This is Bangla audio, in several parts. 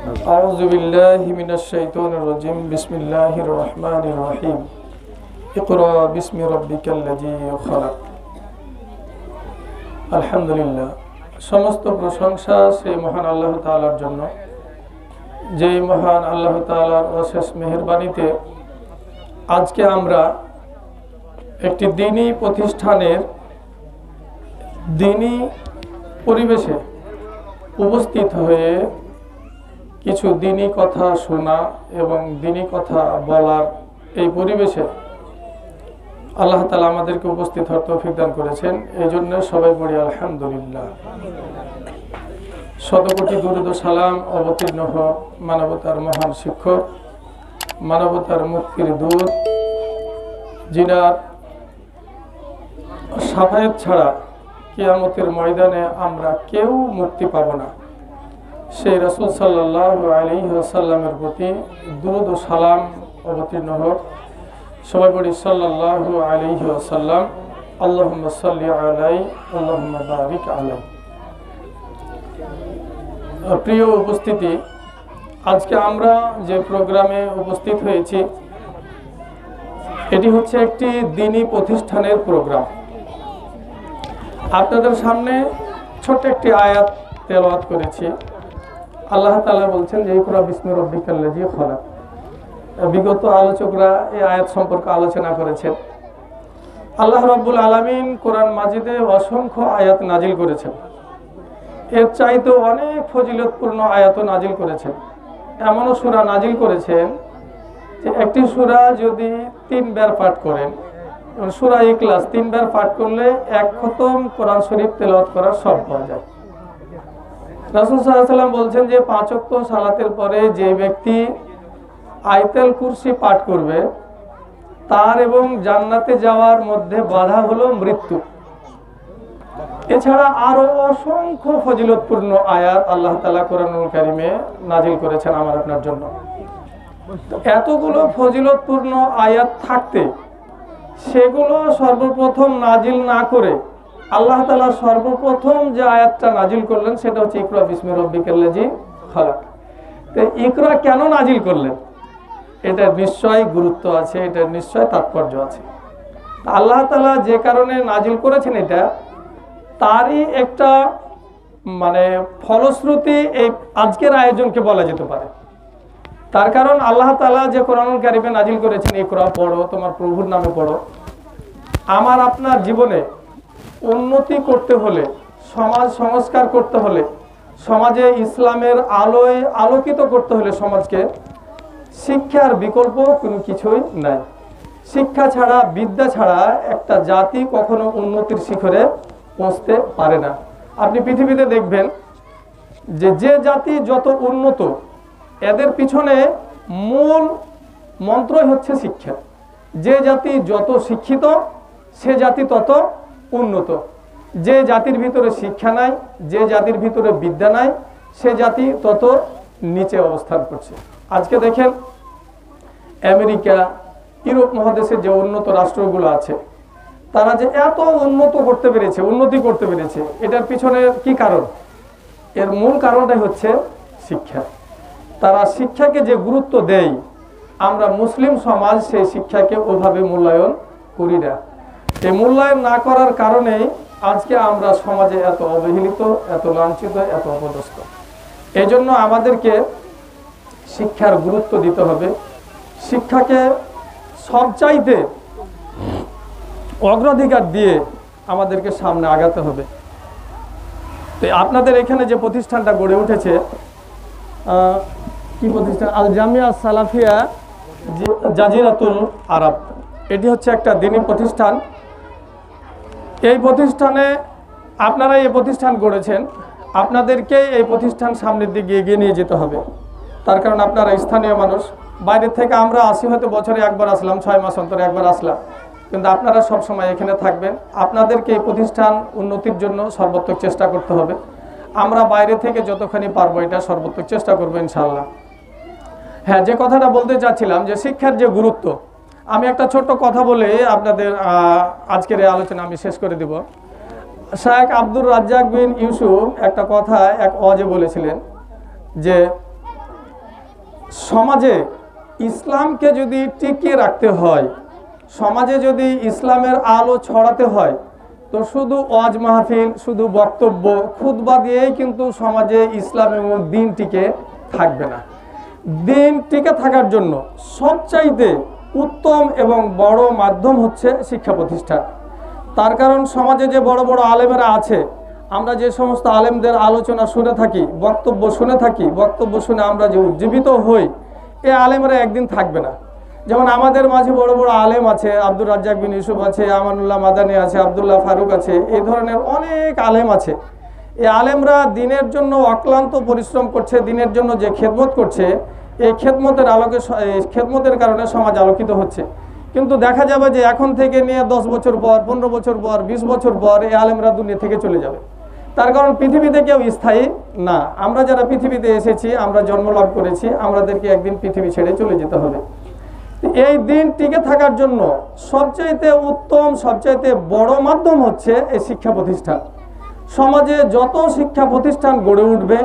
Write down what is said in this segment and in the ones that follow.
أعوذ بالله من الشيطان الرجيم بسم الله الرحمن الرحيم اقرأ باسم ربك الذي خلق আলহামদুলিল্লাহ সমস্ত প্রশংসা সেই মহান আল্লাহ তাআলার জন্য যেই মহান আল্লাহ তাআলার অশেষ মেহেরবানিতে আজকে আমরা একটি দ্বীনি প্রতিষ্ঠানের দ্বীনি পরিবেশে উপস্থিত হয়ে কিছু দ্বীনি কথা শোনা এবং দ্বীনি কথা বলার এই পরিবেশে আল্লাহ তাআলা আমাদেরকে উপস্থিত হওয়ার তৌফিক দান করেছেন। এই জন্য সবাই পড়ি আলহামদুলিল্লাহ। শতকোটি দুরূদ ও সালাম অবতীর্ণ হোক মানবতার মহান শিক্ষক, মানবতার মুক্তির দূত, যিনার শাফায়াত ছাড়া কিয়ামতের ময়দানে আমরা কেউ মুক্তি পাব না, সেই রাসূল সাল্লাল্লাহু আলাইহি ওয়াসাল্লামের প্রতি দুরূদ ও সালাম অবতীর্ণ হোক। সবাই পড়ি সাল্লাল্লাহু আলাইহি ওয়াসাল্লাম। আল্লাহুম্মা সাল্লি আলাইহি আল্লাহুম্মা বারিক আলাইহি। প্রিয় উপস্থিতি, আজকে আমরা যে প্রোগ্রামে উপস্থিত হয়েছি এটি হচ্ছে একটি দ্বীনি প্রতিষ্ঠানের প্রোগ্রাম। আপনাদের সামনে ছোট্ট একটি আয়াত তেলাওয়াত করেছি। আল্লাহ তাআলা বলছেন যে ইকরা বিসমি রাব্বিকাল্লাযী খলাক। বিগত আলোচকরা এই আয়াত সম্পর্কে আলোচনা করেছেন। আল্লাহ রাব্বুল আলামিন কোরআন মাজিদে অসংখ্য আয়াত নাজিল করেছেন, এর চাইতে অনেক ফজিলতপূর্ণ আয়াত নাজিল করেছেন। এমনও সূরা নাজিল করেছেন যে একটি সূরা যদি 3 বার পাঠ করেন, সূরা ইখলাস 3 বার পাঠ করলে 1 খতম কোরআন শরীফ তেলাওয়াত করার সব পাওয়া যায়। রাসূল সাল্লাল্লাহু আলাইহি ওয়াসাল্লাম বলছেন যে 5 ওয়াক্ত সালাতের পরে যে ব্যক্তি আয়াতুল কুরসি পাঠ করবে তার এবং জান্নাতে যাওয়ার মধ্যে বাধা হলো মৃত্যু। এছাড়া আরো অসংখ্য ফজিলতপূর্ণ আয়াত আল্লাহ তাআলা কোরআনুল কারীমে নাজিল করেছেন আমার আপনার জন্য। এতগুলো ফজিলতপূর্ণ আয়াত থাকতে সেগুলো সর্বপ্রথম নাজিল না করে আল্লাহ তাআলা সর্বপ্রথম যে আয়াতটা নাজিল করলেন সেটা হচ্ছে ইকরা বিসমি রাব্বিকাল্লাযী খালাক। তো ইকরা কেন নাজিল করলেন? এটা নিশ্চয়ই গুরুত্ব আছে, এটা নিশ্চয় তাৎপর্য আছে। আল্লাহ তাআলা যে কারণে নাজিল করেছেন এটা তারই একটা ফলশ্রুতি এই আজকের আয়োজনকে বলা যেতে পারে। তার কারণ আল্লাহ তাআলা যে কোরআনুল কারীমে নাজিল করেছেন ইকরা পড়ো, তোমার প্রভুর নামে পড়ো। আমার আপনার জীবনে উন্নতি করতে হলে, সমাজ সংস্কার করতে হলে, সমাজে ইসলামের আলোয় আলোকিত করতে হলে সমাজকে, শিক্ষার বিকল্প কোনো কিছুই নাই। শিক্ষা ছাড়া, বিদ্যা ছাড়া একটা জাতি কখনো উন্নতির শিখরে পৌঁছতে পারে না। আপনি পৃথিবীতে দেখবেন যে যে জাতি যত উন্নত এদের পিছনে মূল মন্ত্রই হচ্ছে শিক্ষা। যে জাতি যত শিক্ষিত সে জাতি তত উন্নত। যে জাতির ভিতরে শিক্ষা নাই, যে জাতির ভিতরে বিদ্যা নাই, সে জাতি তত নিচে অবস্থান করছে। আজকে দেখেন আমেরিকা, ইউরোপ মহাদেশের যে উন্নত রাষ্ট্রগুলো আছে তারা যে এত উন্নতি করতে পেরেছে এটার পিছনে কি কারণ? এর মূল কারণটাই হচ্ছে শিক্ষা। তারা শিক্ষাকে যে গুরুত্ব দেয়, আমরা মুসলিম সমাজ সেই শিক্ষাকে ওভাবে মূল্যায়ন করি না। এই মূল্যায়ন না করার কারণেই আজকে আমরা সমাজে এত অবহেলিত, এত লাঞ্ছিত, এত অপদস্থ। এই জন্য আমাদেরকে শিক্ষার গুরুত্ব দিতে হবে, শিক্ষাকে সবচাইতে অগ্রাধিকার দিয়ে আমাদেরকে সামনে আগাতে হবে। তো আপনাদের এখানে যে প্রতিষ্ঠানটা গড়ে উঠেছে, কি প্রতিষ্ঠান? আল জামিয়া সালাফিয়া জাজিরাতুল আরব, এটি হচ্ছে একটা দ্বীনি প্রতিষ্ঠান। এই প্রতিষ্ঠানে আপনারা এই প্রতিষ্ঠান গড়েছেন, আপনাদেরকে এই প্রতিষ্ঠান সামনের দিকে এগিয়ে নিয়ে যেতে হবে। তার কারণ আপনারা স্থানীয় মানুষ। বাইরে থেকে আমরা আসি, হয়তো বছরে একবার আসলাম, 6 মাস অন্তরে একবার আসলাম, কিন্তু আপনারা সব সময় এখানে থাকবেন। আপনাদেরকে এই প্রতিষ্ঠান উন্নতির জন্য সর্বোত্তক চেষ্টা করতে হবে। আমরা বাইরে থেকে যতখানি পারবো এটা সর্বোত্তক চেষ্টা করবো ইনশাআল্লাহ। হ্যাঁ, যে কথাটা বলতে চাচ্ছিলাম যে শিক্ষার যে গুরুত্ব, আমি একটা ছোট্ট কথা বলে আপনাদের আজকের এই আলোচনা আমি শেষ করে দেব। শায়েখ আব্দুর রাজ্জাক বিন ইউসুফ একটা কথা এক ওয়াজে বলেছিলেন যে সমাজে ইসলামকে যদি টিকিয়ে রাখতে হয়, সমাজে যদি ইসলামের আলো ছড়াতে হয়, তো শুধু ওয়াজ মাহফিল, শুধু বক্তব্য, খুতবা দিয়েই কিন্তু সমাজে ইসলাম এবং দিন টিকে থাকবে না। দিন টিকে থাকার জন্য সবচাইতে উত্তম এবং বড় মাধ্যম হচ্ছে শিক্ষা প্রতিষ্ঠান। তার কারণ সমাজে যে বড় বড় আলেমেরা আছে, আমরা যে সমস্ত আলেমদের আলোচনা শুনে থাকি, বক্তব্য শুনে থাকি, বক্তব্য শুনে আমরা যে উজ্জীবিত হই, এই আলেমরা একদিন থাকবে না। যেমন আমাদের মাঝে বড় বড় আলেম আছে, আব্দুর রাজ্জাক বিন ইউসুফ আছে, আমানুল্লাহ মাদানী আছে, আবদুল্লাহ ফারুক আছে, এই ধরনের অনেক আলেম আছে। এই আলেমরা দিনের জন্য অক্লান্ত পরিশ্রম করছে, দিনের জন্য যে খেদমত করছে, এই খেদমতের কারণে সমাজ আলোকিত হচ্ছে। কিন্তু দেখা যাবে যে এখন থেকে নিয়ে 10 বছর পর, 15 বছর পর, 20 বছর পর এই আলেমরা দুনিয়া থেকে চলে যাবে। তার কারণ পৃথিবীতে কেউ স্থায়ী না। আমরা যারা পৃথিবীতে এসেছি, আমরা জন্মলাভ করেছি, আমাদেরকে একদিন পৃথিবী ছেড়ে চলে যেতে হবে। এই দিন টিকে থাকার জন্য সবচাইতে উত্তম, সবচাইতে বড় মাধ্যম হচ্ছে এই শিক্ষা প্রতিষ্ঠান। সমাজে যত শিক্ষা প্রতিষ্ঠান গড়ে উঠবে,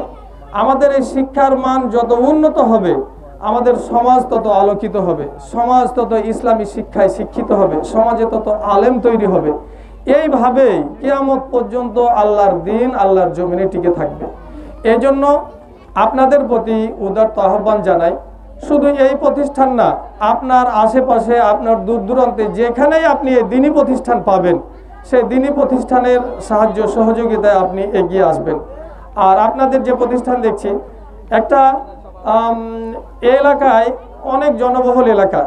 আমাদের এই শিক্ষার মান যত উন্নত হবে, আমাদের সমাজ তত আলোকিত হবে, সমাজ তত ইসলামী শিক্ষায় শিক্ষিত হবে, সমাজে তত আলেম তৈরি হবে। এইভাবেই কিয়ামত পর্যন্ত আল্লাহর দিন আল্লাহর জমিনে টিকে থাকবে। এই জন্য আপনাদের প্রতি উদারত আহ্বান জানাই, শুধু এই প্রতিষ্ঠান না, আপনার আশেপাশে, আপনার দূর দূরান্তে যেখানেই আপনি এই দ্বীনি প্রতিষ্ঠান পাবেন, সেই দ্বীনি প্রতিষ্ঠানের সাহায্য সহযোগিতায় আপনি এগিয়ে আসবেন। আর আপনাদের যে প্রতিষ্ঠান দেখছি, একটা এলাকায় অনেক জনবহুল এলাকা,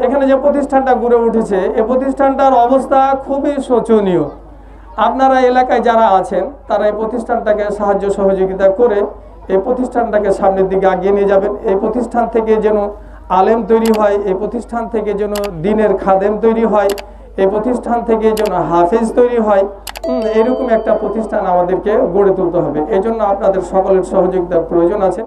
এখানে যে প্রতিষ্ঠানটা গড়ে উঠেছে, এই প্রতিষ্ঠানটার অবস্থা খুবই শোচনীয়। আপনারা এলাকায় যারা আছেন, তারা এই প্রতিষ্ঠানটাকে সাহায্য সহযোগিতা করে এই প্রতিষ্ঠানটাকে সামনের দিকে এগিয়ে নিয়ে যাবেন। এই প্রতিষ্ঠান থেকে যেন আলেম তৈরি হয়, এই প্রতিষ্ঠান থেকে যেন দিনের খাদেম তৈরি হয়, এই প্রতিষ্ঠান থেকে যেন হাফেজ তৈরি হয়। এরকম একটা প্রতিষ্ঠান আমাদেরকে গড়ে তুলতে হবে। এই জন্য আপনাদের সকলের সহযোগিতার প্রয়োজন আছে।